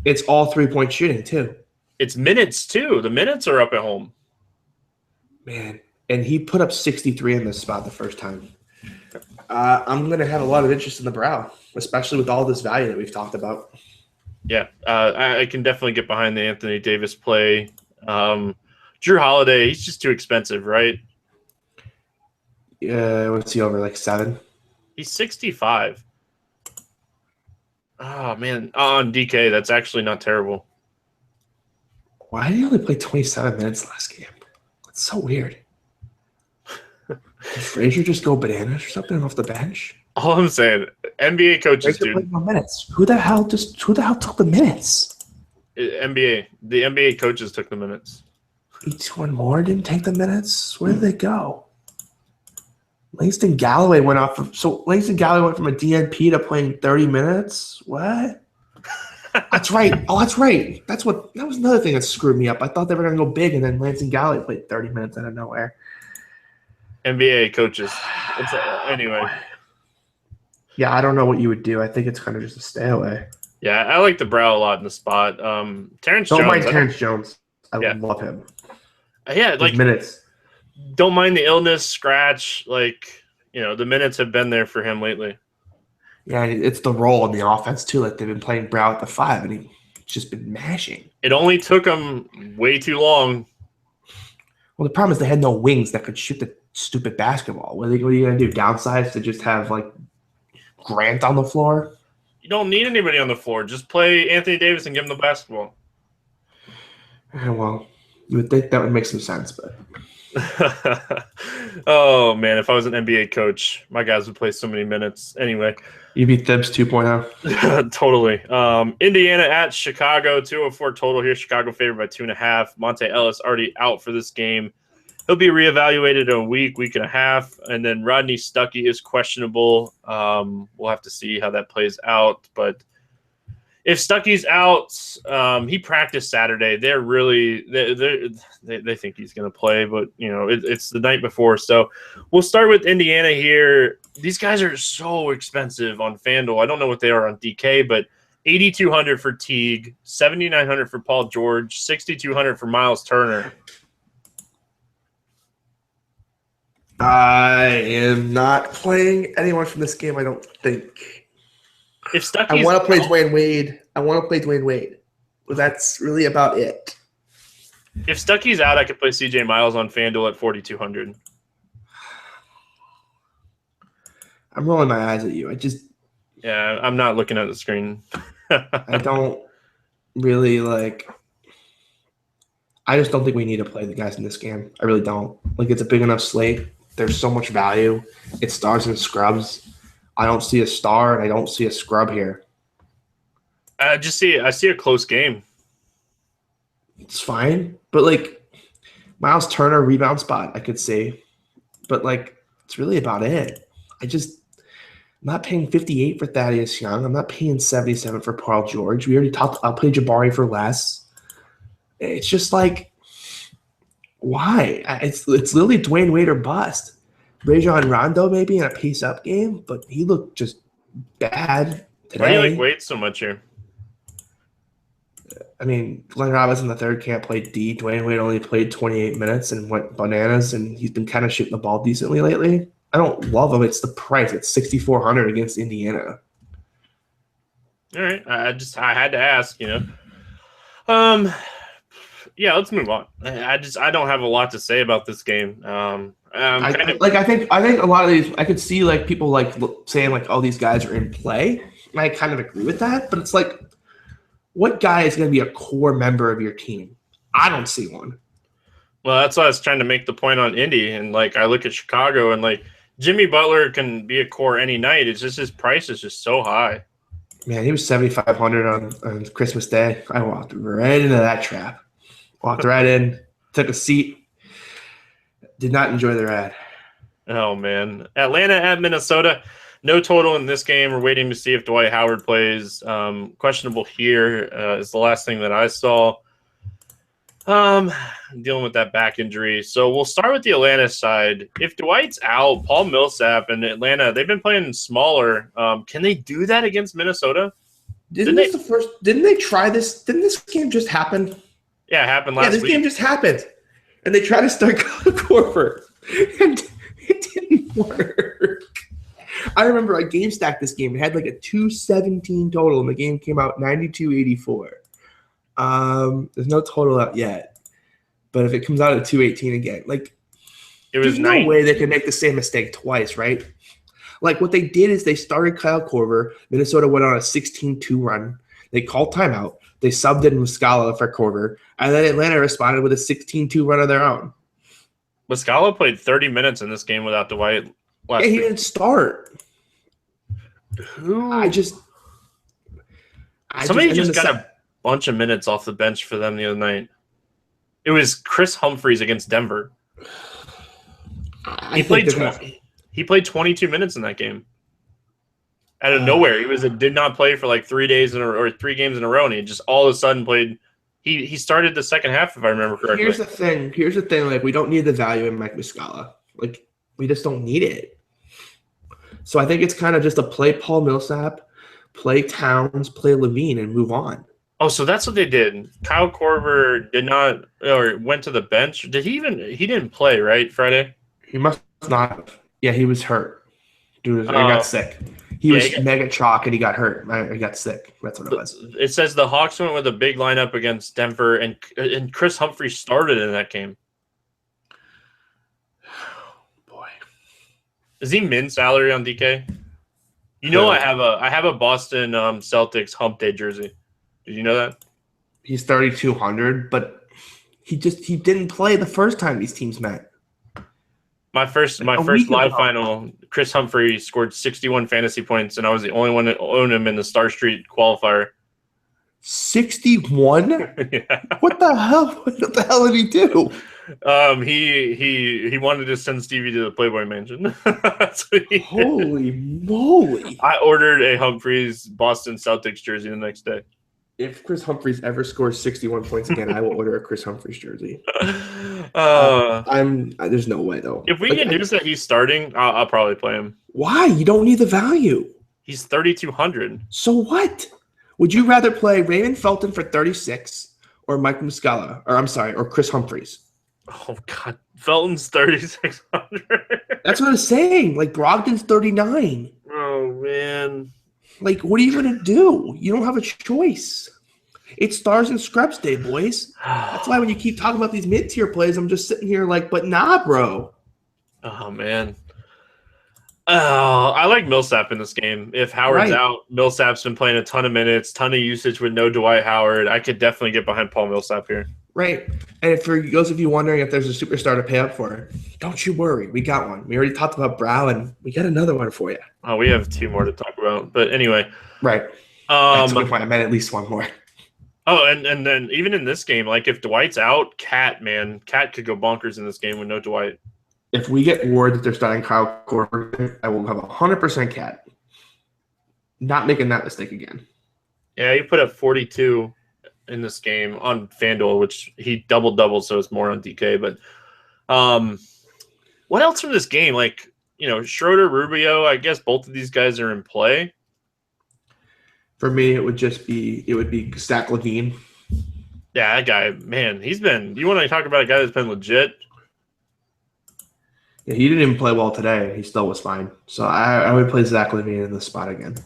it's all 3-point shooting too. It's minutes too. The minutes are up at home. Man, and he put up 63 in this spot the first time. I'm going to have a lot of interest in the Brow, especially with all this value that we've talked about. Yeah, I can definitely get behind the Anthony Davis play. Drew Holiday, he's just too expensive, right? Yeah, what's he over, like 7? He's 65. Oh, man. On DK, that's actually not terrible. Why did he only play 27 minutes last game? That's so weird. Did Frazier just go bananas or something off the bench? All I'm saying, NBA coaches, Frazier dude. played no minutes. Who the hell took the minutes? The NBA coaches took the minutes. Each one more didn't take the minutes. Where did they go? Langston Galloway went off. Langston Galloway went from a DNP to playing 30 minutes. What? That's right. Oh, that's right. That was another thing that screwed me up. I thought they were going to go big, and then Langston Galloway played 30 minutes out of nowhere. NBA coaches. Anyway. Yeah, I don't know what you would do. I think it's kind of just a stay away. Yeah, I like the Brow a lot in the spot. Terrence Jones. Don't mind Terrence Jones. I love him. Yeah, like minutes. Don't mind the illness, scratch. Like, the minutes have been there for him lately. Yeah, it's the role in the offense too. Like they've been playing Brow at the 5, and he's just been mashing. It only took him way too long. Well, the problem is they had no wings that could shoot the stupid basketball. What are you gonna do? Downsize to just have like Grant on the floor? You don't need anybody on the floor. Just play Anthony Davis and give him the basketball. Well, you would think that would make some sense, but oh man, if I was an NBA coach, my guys would play so many minutes. Anyway, you'd be Thibs 2.0. Totally. Indiana at Chicago, 204 total here. Chicago favored by 2.5. Monte Ellis already out for this game. He'll be reevaluated in a week and a half, and then Rodney Stuckey is questionable. We'll have to see how that plays out, but if Stuckey's out, he practiced Saturday. They're really they think he's going to play, but it's the night before. So we'll start with Indiana here. These guys are so expensive on FanDuel. I don't know what they are on DK, but $8,200 for Teague, $7,900 for Paul George, $6,200 for Miles Turner. I am not playing anyone from this game, I don't think. If Stuckey's I want to play Dwayne Wade. But that's really about it. If Stuckey's out, I could play CJ Miles on FanDuel at $4,200. I'm rolling my eyes at you. Yeah, I'm not looking at the screen. I don't really I just don't think we need to play the guys in this game. I really don't. It's a big enough slate. There's so much value. It's stars and scrubs. I don't see a star, and I don't see a scrub here. I see a close game. It's fine, but Miles Turner rebound spot I could see, but it's really about it. I'm not paying 58 for Thaddeus Young. I'm not paying 77 for Paul George. We already talked. I'll play Jabari for less. It's just why? It's literally Dwayne Wade or bust. Rajon Rondo maybe in a piece-up game, but he looked just bad today. Why do you like Wade so much here? I mean, Glenn Robinson III can't play D. Dwayne Wade only played 28 minutes and went bananas, and he's been kind of shooting the ball decently lately. I don't love him. It's the price. It's $6,400 against Indiana. All right. I had to ask, Yeah, let's move on. I don't have a lot to say about this game. I think a lot of these I could see like people like saying like, oh, these guys are in play. And I kind of agree with that, but it's like, what guy is going to be a core member of your team? I don't see one. Well, that's why I was trying to make the point on Indy, and like I look at Chicago, and like Jimmy Butler can be a core any night. It's just his price is just so high. Man, he was 7,500 on Christmas Day. I walked right into that trap. Walked right in, took a seat. Did not enjoy the ride. Oh man, Atlanta at Minnesota. No total in this game. We're waiting to see if Dwight Howard plays. Questionable here is the last thing that I saw. Dealing with that back injury. So we'll start with the Atlanta side. If Dwight's out, Paul Millsap and Atlanta, they've been playing smaller. Can they do that against Minnesota? Didn't they try this? Didn't this game just happen? Yeah, it happened last week. Yeah, this game just happened. And they tried to start Korver. And it didn't work. I remember I game stacked this game. It had like a 217 total, and the game came out 92-84. There's no total out yet. But if it comes out at 218 again, like there's no way they can make the same mistake twice, right? Like what they did is they started Kyle Korver. Minnesota went on a 16-2 run. They called timeout. They subbed in Muscala for Korver. And then Atlanta responded with a 16-2 run of their own. Muscala played 30 minutes in this game without Dwight. He didn't start. Somebody just got a bunch of minutes off the bench for them the other night. It was Chris Humphries against Denver. He played 22 minutes in that game. Out of nowhere, did not play for like 3 days or 3 games in a row, and he just all of a sudden played. He started the second half, if I remember correctly. Here's the thing. Like, we don't need the value in Mike Muscala. Like, we just don't need it. So I think it's kind of just a play Paul Millsap, play Towns, play Levine, and move on. Oh, so that's what they did. Kyle Korver did not, or went to the bench. He didn't play, right, Friday? He must not. Yeah, he was hurt. Dude, he got sick. He was mega chalk and he got hurt. He got sick. That's what it was. It says the Hawks went with a big lineup against Denver, and Chris Humphries started in that game. Boy, is he min salary on DK? You know, I have a Boston Celtics hump day jersey. Did you know that? He's 3,200, but he didn't play the first time these teams met. My first live final, Chris Humphrey scored 61 fantasy points, and I was the only one to own him in the Star Street qualifier. 61? Yeah. What the hell? What the hell did he do? He wanted to send Stevie to the Playboy Mansion. Holy moly! I ordered a Humphreys Boston Celtics jersey the next day. If Chris Humphries ever scores 61 points again, I will order a Chris Humphries jersey. There's no way though. If we get news that he's starting, I'll probably play him. Why? You don't need the value. He's 3,200. So what? Would you rather play Raymond Felton for 36 or Mike Muscala, or Chris Humphries? Oh God, Felton's 3,600. That's what I'm saying. Like Brogdon's 39. Oh man. Like, what are you going to do? You don't have a choice. It's stars and scrubs day, boys. That's why when you keep talking about these mid-tier plays, I'm just sitting here like, but nah, bro. Oh, man. I like Millsap in this game. If Howard's out, Millsap's been playing a ton of minutes, ton of usage with no Dwight Howard. I could definitely get behind Paul Millsap here. Right. And for those of you wondering if there's a superstar to pay up for, don't you worry. We got one. We already talked about Brow, and we got another one for you. Oh, we have 2 more to talk about. But anyway. Right. That's a good point. I meant at least one more. Oh, and then even in this game, like if Dwight's out, Cat could go bonkers in this game with no Dwight. If we get word that they're starting Kyle Korver, I will have 100% Cat. Not making that mistake again. Yeah, he put up 42 in this game on FanDuel, which he doubled, so it's more on DK. But what else from this game? Like, Schroeder, Rubio, I guess both of these guys are in play. For me, it would be Zach Levine. Yeah, that guy, man, you want to talk about a guy that's been legit? Yeah, he didn't even play well today. He still was fine. So I would play Zach Levine in this spot again.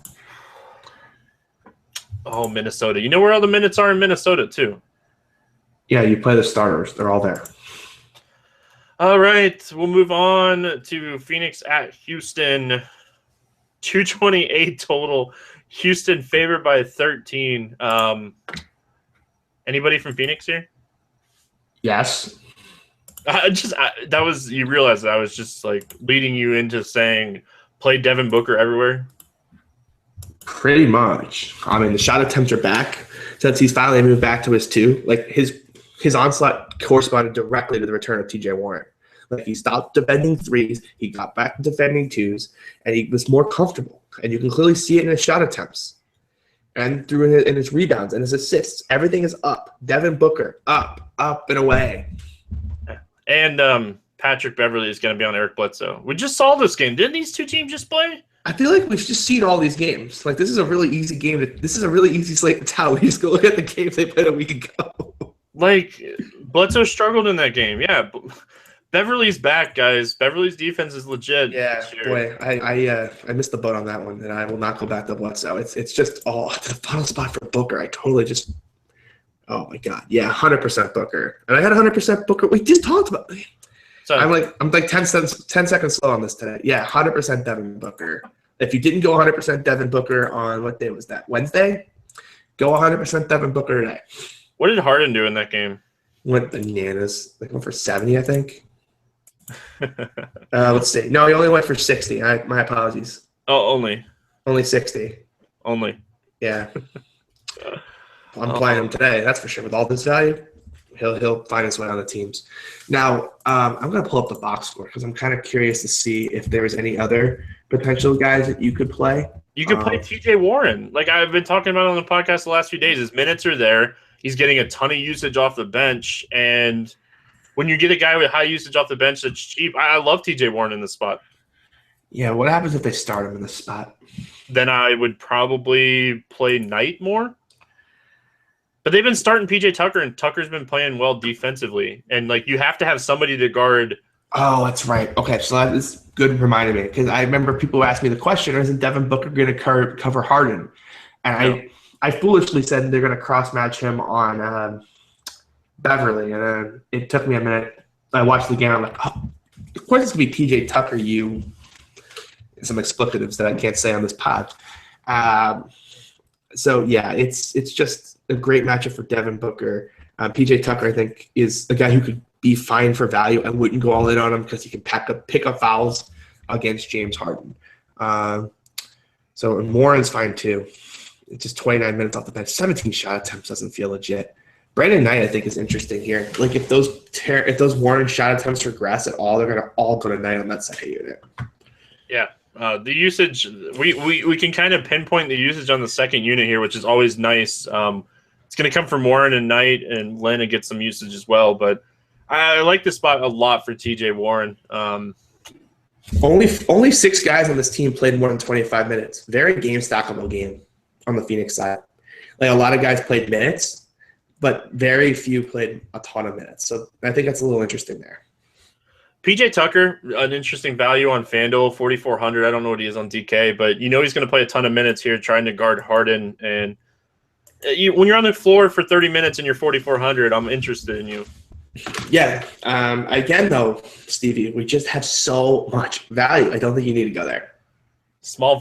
Oh, Minnesota. You know where all the minutes are in Minnesota, too? Yeah, you play the starters. They're all there. All right, we'll move on to Phoenix at Houston. 228 total. Houston favored by 13. Anybody from Phoenix here? Yes. That was, you realize that I was just like leading you into saying play Devin Booker everywhere. Pretty much. I mean, the shot attempts are back since he's finally moved back to his 2. Like his onslaught corresponded directly to the return of TJ Warren. Like he stopped defending 3s, he got back to defending 2s, and he was more comfortable. And you can clearly see it in his shot attempts, and through in his rebounds and his assists. Everything is up. Devin Booker up and away. And Patrick Beverly is going to be on Eric Bledsoe. We just saw this game. Didn't these two teams just play? I feel like we've just seen all these games. Like, this is a really easy game. This is a really easy slate to tell. We just go look at the games they played a week ago. Like, Bledsoe struggled in that game. Yeah, Beverly's back, guys. Beverly's defense is legit. Yeah, boy, I missed the boat on that one, and I will not go back to Bledsoe. It's just the final spot for Booker. I totally just, oh my god, yeah, 100% Booker, and I had 100% Booker. We just talked about it. So I'm like 10 seconds slow on this today. Yeah, 100% Devin Booker. If you didn't go 100% Devin Booker on what day was that? Wednesday? Go 100% Devin Booker today. What did Harden do in that game? Went bananas. Like went for 70, I think. Let's see. No, he only went for 60. My apologies. Oh, only 60. Only. Yeah. I'm playing him today. That's for sure. With all this value, he'll find his way on the teams. Now, I'm going to pull up the box score because I'm kind of curious to see if there was any other potential guys that you could play. You could play TJ Warren. Like I've been talking about on the podcast the last few days. His minutes are there. He's getting a ton of usage off the bench. And when you get a guy with high usage off the bench that's cheap, I love TJ Warren in this spot. Yeah, what happens if they start him in this spot? Then I would probably play Knight more. But they've been starting PJ Tucker, and Tucker's been playing well defensively. And, like, you have to have somebody to guard. Oh, that's right. Okay, so that is good reminding me. Because I remember people asked me the question, isn't Devin Booker going to cover Harden? And no. I foolishly said they're going to cross-match him on Beverly. And then it took me a minute. I watched the game. I'm like, oh, of course it's going to be PJ Tucker, you. Some explicatives that I can't say on this pod. So, yeah, it's just a great matchup for Devin Booker. PJ Tucker, I think, is a guy who could be fine for value. I wouldn't go all in on him because he can pick up fouls against James Harden. So Warren's fine too. It's just 29 minutes off the bench. 17 shot attempts doesn't feel legit. Brandon Knight, I think, is interesting here. Like if those Warren shot attempts regress at all, they're going to all go to Knight on that second unit. Yeah. The usage, we can kind of pinpoint the usage on the second unit here, which is always nice. It's going to come from Warren and Knight, and Lena gets some usage as well. But I like this spot a lot for TJ Warren. Only 6 guys on this team played more than 25 minutes. Very game stackable game on the Phoenix side. Like a lot of guys played minutes, but very few played a ton of minutes. So I think that's a little interesting there. PJ Tucker, an interesting value on FanDuel, 4,400. I don't know what he is on DK, but you know he's going to play a ton of minutes here trying to guard Harden. And when you're on the floor for 30 minutes and you're 4,400, I'm interested in you. Yeah. Again, though, Stevie, we just have so much value. I don't think you need to go there. Small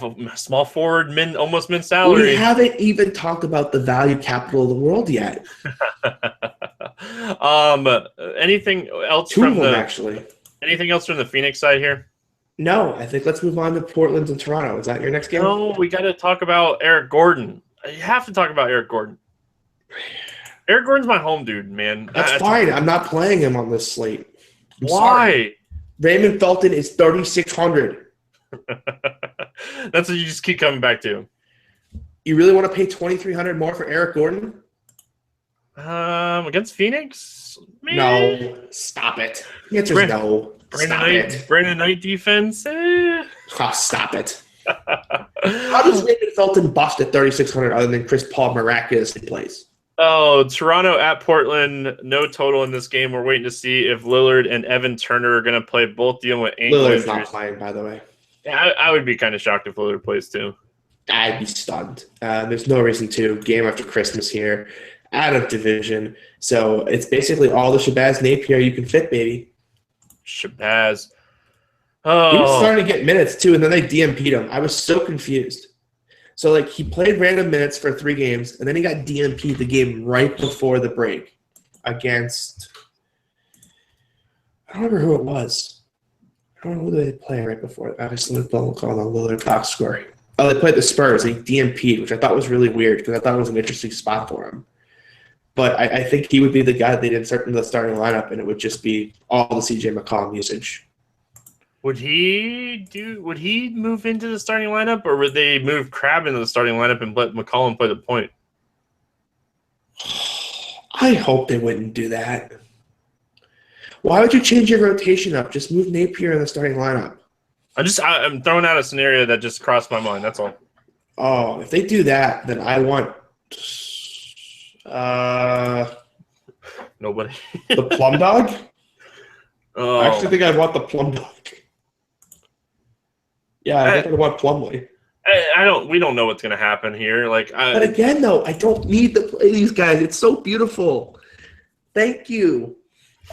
forward, almost min salary. We haven't even talked about the value capital of the world yet. Anything else Two from of them, the actually. Anything else from the Phoenix side here? No, I think let's move on to Portland and Toronto. Is that your next game? No, we got to talk about Eric Gordon. You have to talk about Eric Gordon. Eric Gordon's my home dude, man. That's fine. I'm not playing him on this slate. Why? Sorry. Raymond Felton is 3,600. That's what you just keep coming back to. You really want to pay 2,300 more for Eric Gordon? Against Phoenix? No. Stop it. The answer is no. Brandon Knight defense? Oh, stop it. How does Raymond Felton bust at 3,600 other than Chris Paul miraculously plays? Oh, Toronto at Portland, no total in this game. We're waiting to see if Lillard and Evan Turner are going to play, both dealing with ankle Lillard's injuries. not playing, by the way. Yeah, I would be kind of shocked if Lillard plays too. I'd be stunned. There's no reason to. Game after Christmas here, out of division. So it's basically all the Shabazz Napier you can fit, baby. Shabazz. He was Oh, starting to get minutes too, and then they DMP'd him. I was so confused. So like he played random minutes for 3 games, and then he got DMP'd the game right before the break against. I don't remember who it was. I don't know who they play right before. Obviously, the Lillard box score. Oh, they played the Spurs. He DMP'd, which I thought was really weird because I thought it was an interesting spot for him. But I think he would be the guy that they'd insert into the starting lineup, and it would just be all the CJ McCollum usage. would he move into the starting lineup, or would they move Crabbe into the starting lineup and let McCollum play the point? I hope they wouldn't do that. Why would you change your rotation up? Just move Napier in the starting lineup. I'm throwing out a scenario that just crossed my mind. That's all. Oh, if they do that, then I want Nobody. the Plum Dog. Oh, I actually think I want the Plum Dog. Yeah, I think I want Plumlee. we don't know what's going to happen here. But again, though, I don't need to play these guys. It's so beautiful. Thank you.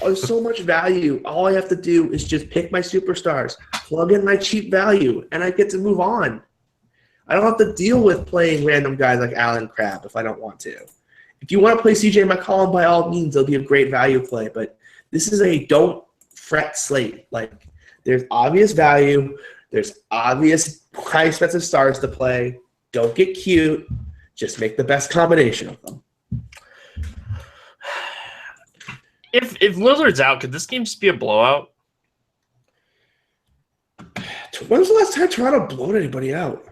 There's so much value. All I have to do is just pick my superstars, plug in my cheap value, and I get to move on. I don't have to deal with playing random guys like Allen Crabbe if I don't want to. If you want to play CJ McCollum, by all means, it'll be a great value play. But this is a don't fret slate. Like, there's obvious value. There's obvious high expensive stars to play. Don't get cute. Just make the best combination of them. If Lillard's out, could this game just be a blowout? When was the last time Toronto blowed anybody out?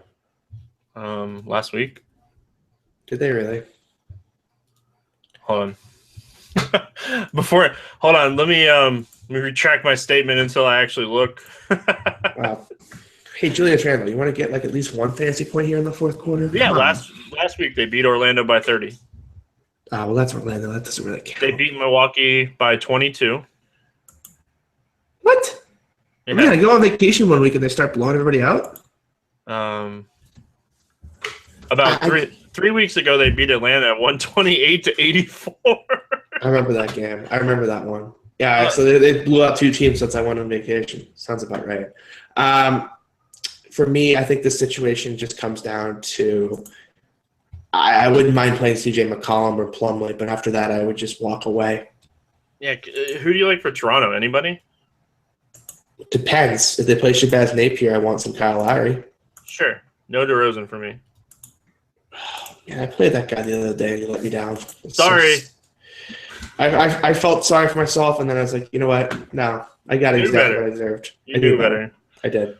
Last week. Did they really? Hold on. Hold on. Let me retract my statement until I actually look. Wow. Hey, Julius Randle, you want to get like at least one fantasy point here in the fourth quarter? Yeah, last week they beat Orlando by 30. Well, that's Orlando. That doesn't really count. They beat Milwaukee by 22. What? Yeah. I go on vacation one week and they start blowing everybody out? About 3 weeks ago, they beat Atlanta at 128-84. I remember that game. I remember that one. Yeah, so they blew out 2 teams since I went on vacation. Sounds about right. For me, I think this situation just comes down to I wouldn't mind playing CJ McCollum or Plumlee, but after that, I would just walk away. Yeah, who do you like for Toronto? Anybody? Depends. If they play Shabazz Napier, I want some Kyle Lowry. Sure. No DeRozan for me. Yeah, I played that guy the other day and he let me down. Sorry. I felt sorry for myself, and then I was like, you know what? No, I got exactly what I deserved. You knew better. I did.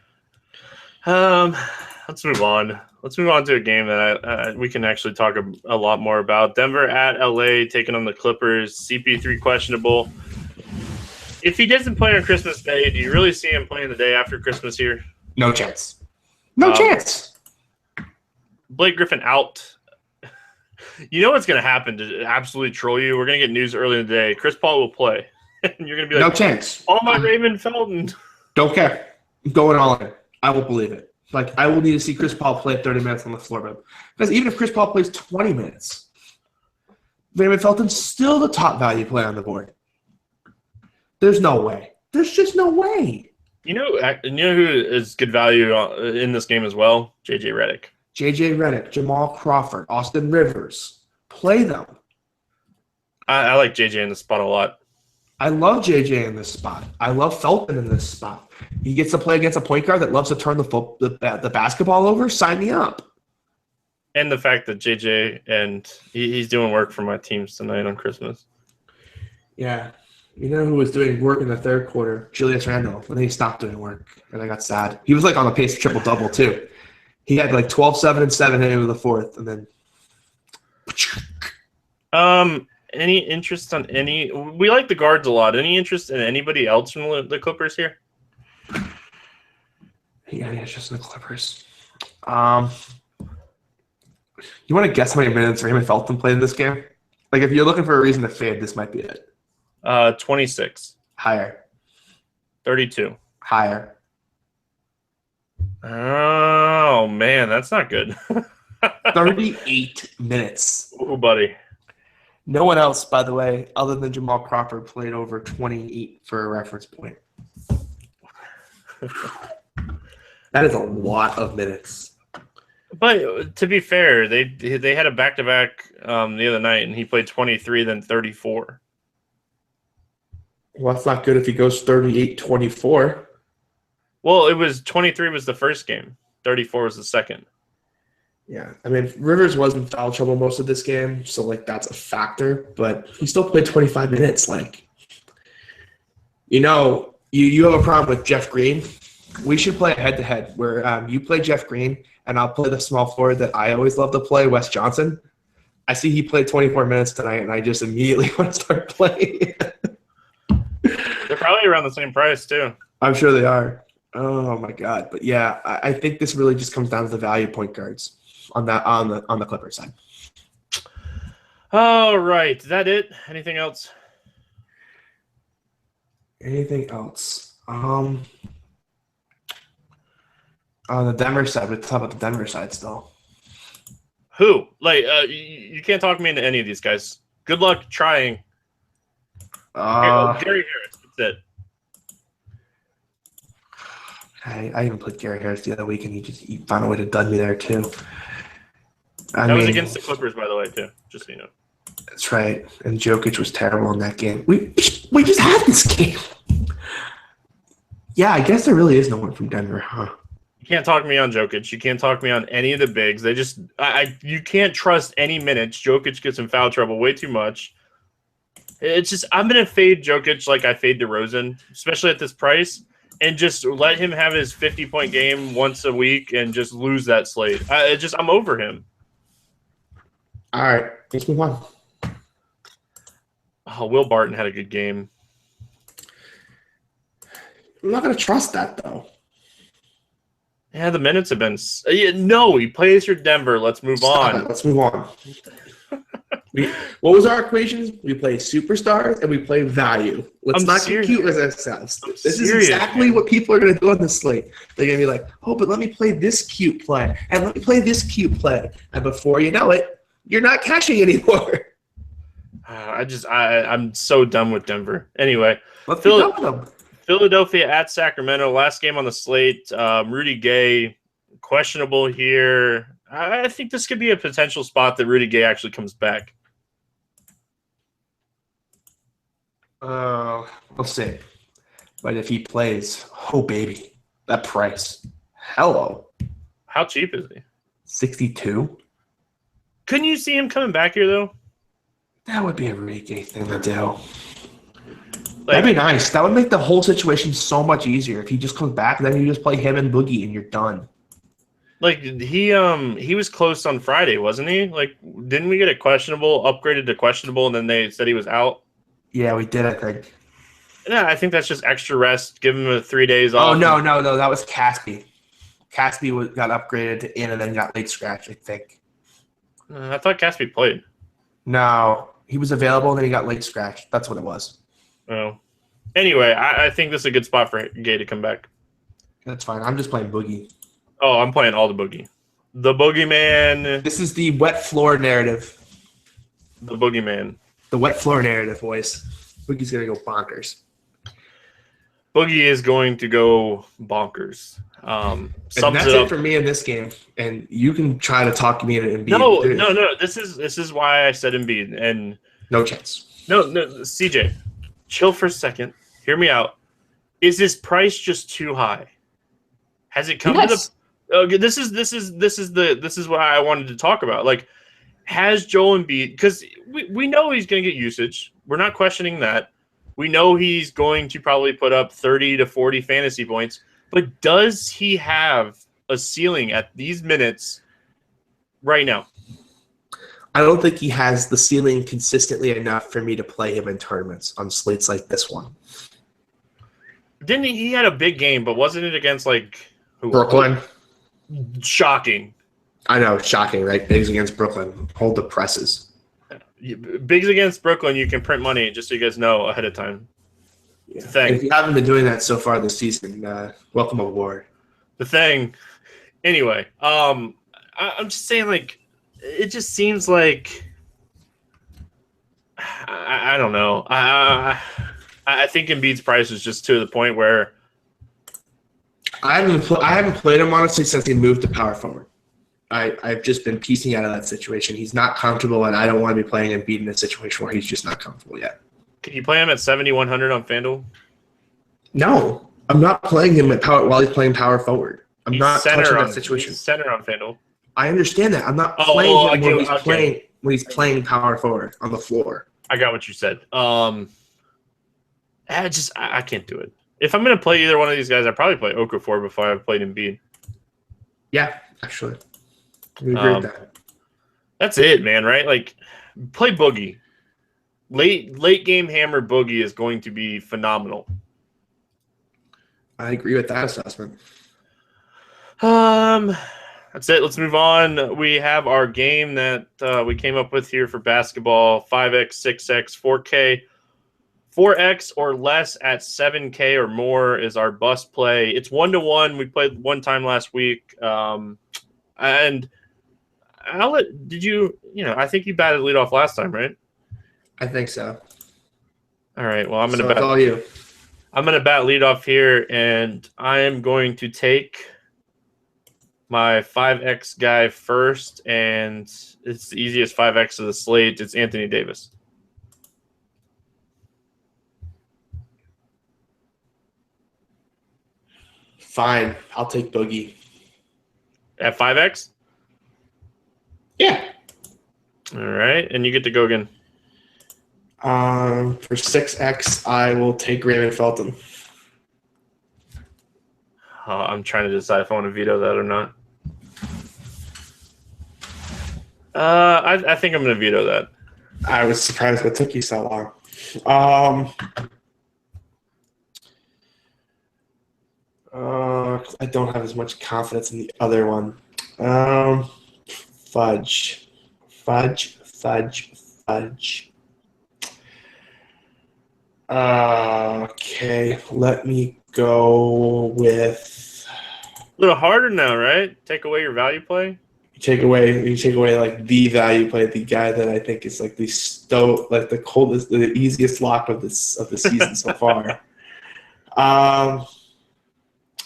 Let's move on. Let's move on to a game that we can actually talk a lot more about. Denver at LA taking on the Clippers. CP3 questionable. If he doesn't play on Christmas Day, do you really see him playing the day after Christmas here? No chance. No chance. Blake Griffin out. You know what's going to happen to absolutely troll you? We're going to get news early in the day. Chris Paul will play. And you're going to be like, no chance. Oh, my Raymond Felton. Don't care. I'm going all in. I will believe it. Like, I will need to see Chris Paul play 30 minutes on the floor. Because even if Chris Paul plays 20 minutes, Raymond Felton's still the top value player on the board. There's no way. There's just no way. You know who is good value in this game as well? JJ Redick. JJ Redick, Jamal Crawford, Austin Rivers. Play them. I like JJ in the spot a lot. I love JJ in this spot. I love Felton in this spot. He gets to play against a point guard that loves to turn the basketball over. Sign me up. And the fact that JJ and he's doing work for my teams tonight on Christmas. Yeah. You know who was doing work in the third quarter? Julius Randle. And then he stopped doing work. And I got sad. He was like on the pace of triple-double too. He had like 12, 7, and 7 into the fourth. And then any interest on any? We like the guards a lot. Any interest in anybody else from the Clippers here? Yeah, it's just in the Clippers. You want to guess how many minutes Raymond Felton played in this game? Like, if you're looking for a reason to fade, this might be it. 26. Higher. 32. Higher. Oh man, that's not good. 38 minutes. Oh, buddy. No one else, by the way, other than Jamal Crawford, played over 28 for a reference point. That is a lot of minutes. But to be fair, they had a back-to-back the other night, and he played 23, then 34. Well, that's not good if he goes 38-24. Well, it was 23 was the first game. 34 was the second. Yeah, I mean, Rivers was in foul trouble most of this game, so, like, that's a factor. But he still played 25 minutes. Like, you have a problem with Jeff Green. We should play a head-to-head where you play Jeff Green, and I'll play the small forward that I always love to play, Wes Johnson. I see he played 24 minutes tonight, and I just immediately want to start playing. They're probably around the same price, too. I'm sure they are. Oh, my God. But, yeah, I think this really just comes down to the value point guards on the Clippers side. All right. Is that it? Anything else? Anything else? On the Denver side, let's talk about the Denver side still. Who? Like, you can't talk me into any of these guys. Good luck trying. Gary Harris. That's it. I even played Gary Harris the other week, and he found a way to dud me there too. That was against the Clippers, by the way, too. Just so you know. That's right. And Jokic was terrible in that game. We just had this game. Yeah, I guess there really is no one from Denver, huh? You can't talk me on Jokic. You can't talk me on any of the bigs. They just you can't trust any minutes. Jokic gets in foul trouble way too much. It's just I'm gonna fade Jokic like I fade DeRozan, especially at this price, and just let him have his 50-point game once a week and just lose that slate. I'm over him. All right, let's move on. Oh, Will Barton had a good game. I'm not gonna trust that though. Yeah, the minutes have been. No, he plays for Denver. Let's move on. Let's move on. What was our equations? We play superstars and we play value. Let's not get cute with ourselves. This is exactly what people are going to do on the slate. They're going to be like, oh, but let me play this cute play and let me play this cute play. And before you know it, you're not cashing anymore. I'm so done with Denver. Anyway, let's be done with them. Philadelphia at Sacramento, last game on the slate. Rudy Gay, questionable here. I think this could be a potential spot that Rudy Gay actually comes back. We'll see. But if he plays, oh, baby, that price. Hello. How cheap is he? 62. Couldn't you see him coming back here, though? That would be a Rudy Gay thing to do. That'd be nice. That would make the whole situation so much easier. If he just comes back, then you just play him and Boogie, and you're done. Like, he was close on Friday, wasn't he? Like, didn't we get a questionable, upgraded to questionable, and then they said he was out? Yeah, we did, I think. Yeah, I think that's just extra rest. Give him 3 days off. Oh, no. That was Caspi. Caspi got upgraded to in and then got late scratch, I think. I thought Caspi played. No, he was available and then he got late scratch. That's what it was. Oh. Anyway, I think this is a good spot for Gay to come back. That's fine. I'm just playing Boogie. Oh, I'm playing all the Boogie. The Boogeyman. This is the wet floor narrative. The Boogeyman. The wet floor narrative, boys. Boogie's going to go bonkers. Boogie is going to go bonkers. And that's it for me in this game. And you can try to talk me into Embiid. No. This is why I said Embiid. And no chance. No, CJ, chill for a second. Hear me out. Is his price just too high? Has it come to the? Okay, this is what I wanted to talk about. Like, has Joel Embiid? Because we know he's going to get usage. We're not questioning that. We know he's going to probably put up 30 to 40 fantasy points. But does he have a ceiling at these minutes right now? I don't think he has the ceiling consistently enough for me to play him in tournaments on slates like this one. Didn't he had a big game, but wasn't it against like who? Brooklyn? Shocking. I know, shocking, right? Bigs against Brooklyn. Hold the presses. Bigs against Brooklyn, you can print money, just so you guys know ahead of time. Yeah. If you haven't been doing that so far this season, welcome aboard. The thing. Anyway, I'm just saying, like, it just seems like I don't know. I think Embiid's price is just to the point where I haven't played him honestly since he moved to power forward. I've just been piecing out of that situation. He's not comfortable, and I don't want to be playing Embiid in a situation where he's just not comfortable yet. Can you play him at 7,100 on FanDuel? No, I'm not playing him at power while he's playing power forward. I'm not touching that situation. He's center on FanDuel. I understand that. I'm not playing him when he's playing power forward on the floor. I got what you said. I can't do it. If I'm going to play either one of these guys, I'd probably play Okafor before I've played Embiid. Yeah, actually. We agree with that. That's it, man, right? Like, play Boogie. Late game hammer Boogie is going to be phenomenal. I agree with that assessment. That's it. Let's move on. We have our game that we came up with here for basketball: 5x, 6x, 4K. 4x or less at 7K or more is our bust play. It's 1-to-1. We played one time last week. And I think you batted lead off last time, right? I think so. All right. Well, I'm going to bat. It's all you. I'm going to bat lead off here, and I am going to take my 5x guy first, and it's the easiest 5x of the slate. It's Anthony Davis. Fine. I'll take Boogie. At 5x? Yeah. All right. And you get to go again. For 6x, I will take Raymond Felton. I'm trying to decide if I want to veto that or not. I think I'm going to veto that. I was surprised it took you so long. I don't have as much confidence in the other one. Fudge. Okay, let me go with a little harder now, right? Take away your value play. You take away like the value play, the guy that I think is like the coldest, the easiest lock of the season so far. All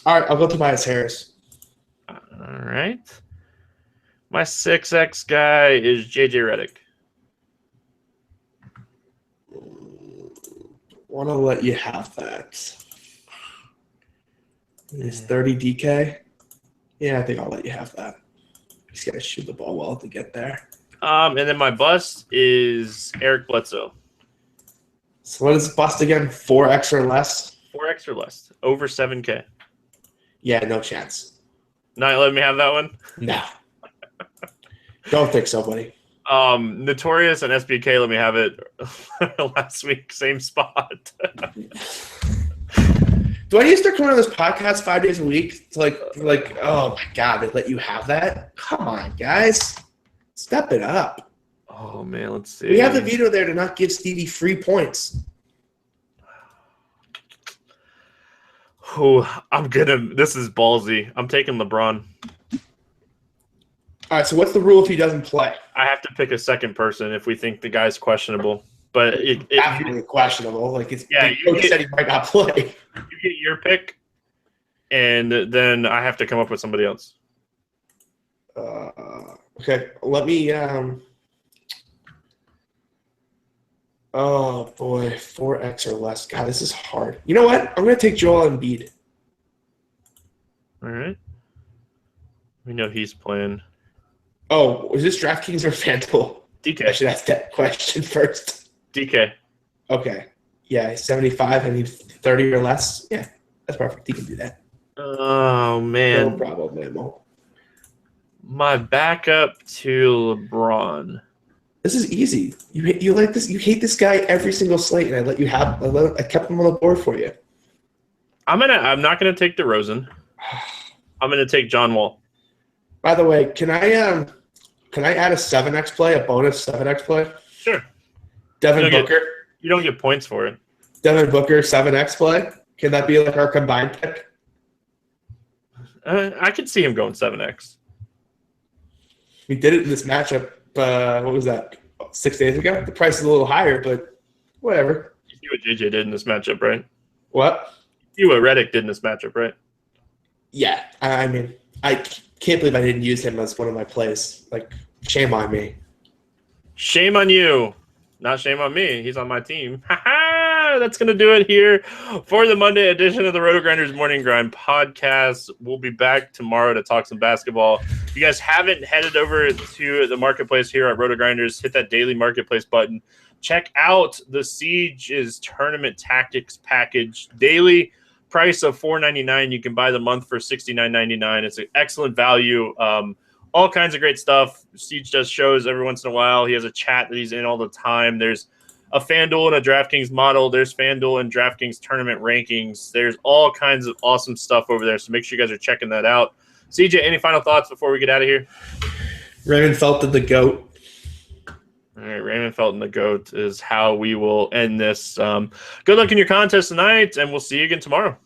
right, I'll go Tobias Harris. All right. My 6x guy is JJ Redick. Want to let you have that. Is 30 DK? Yeah, I think I'll let you have that. He's got to shoot the ball well to get there. And then my bust is Eric Bledsoe. So what is bust again? 4x or less? 4x or less. Over 7K. Yeah, no chance. Not letting me have that one? No. Don't think so, buddy. Notorious and SBK let me have it last week, same spot. Do I need to start coming on this podcast 5 days a week to like oh my god, they let you have that? Come on, guys. Step it up. Oh man, let's see. We have the veto there to not give Stevie free points. Oh, this is ballsy. I'm taking LeBron. All right, so what's the rule if he doesn't play? I have to pick a second person if we think the guy's questionable. But definitely questionable. Like the coach said he might not play. You get your pick, and then I have to come up with somebody else. Okay, let me. Oh boy, 4x or less. God, this is hard. You know what? I'm gonna take Joel Embiid. All right. We know he's playing. Oh, is this DraftKings or FanDuel? DK. I should ask that question first. DK. Okay. Yeah, 75. I need 30 or less. Yeah, that's perfect. He can do that. Oh man. No problem, Mamo. My backup to LeBron. This is easy. You like this? You hate this guy every single slate, and I kept him on the board for you. I'm not gonna take DeRozan. I'm gonna take John Wall. By the way, can I add a 7x play, a bonus 7x play? Sure. Devin Booker. You don't get points for it. Devin Booker 7x play. Can that be like our combined pick? I could see him going 7x. We did it in this matchup. What was that? 6 days ago. The price is a little higher, but whatever. You see what JJ did in this matchup, right? What? You see what Redick did in this matchup, right? Yeah, I mean, I can't believe I didn't use him as one of my plays. Like, shame on me. Shame on you. Not shame on me. He's on my team. That's going to do it here for the Monday edition of the Roto Grinders Morning Grind podcast. We'll be back tomorrow to talk some basketball. If you guys haven't headed over to the marketplace here at Roto Grinders, hit that daily marketplace button. Check out the Siege's tournament tactics package. Daily price of $4.99. You can buy the month for $69.99. It's an excellent value. All kinds of great stuff. Siege does shows every once in a while. He has a chat that he's in all the time. There's a FanDuel and a DraftKings model. There's FanDuel and DraftKings tournament rankings. There's all kinds of awesome stuff over there. So make sure you guys are checking that out. CJ, any final thoughts before we get out of here? Raymond Felton, the GOAT. All right, Raymond Felton, the GOAT is how we will end this. Good luck in your contest tonight, and we'll see you again tomorrow.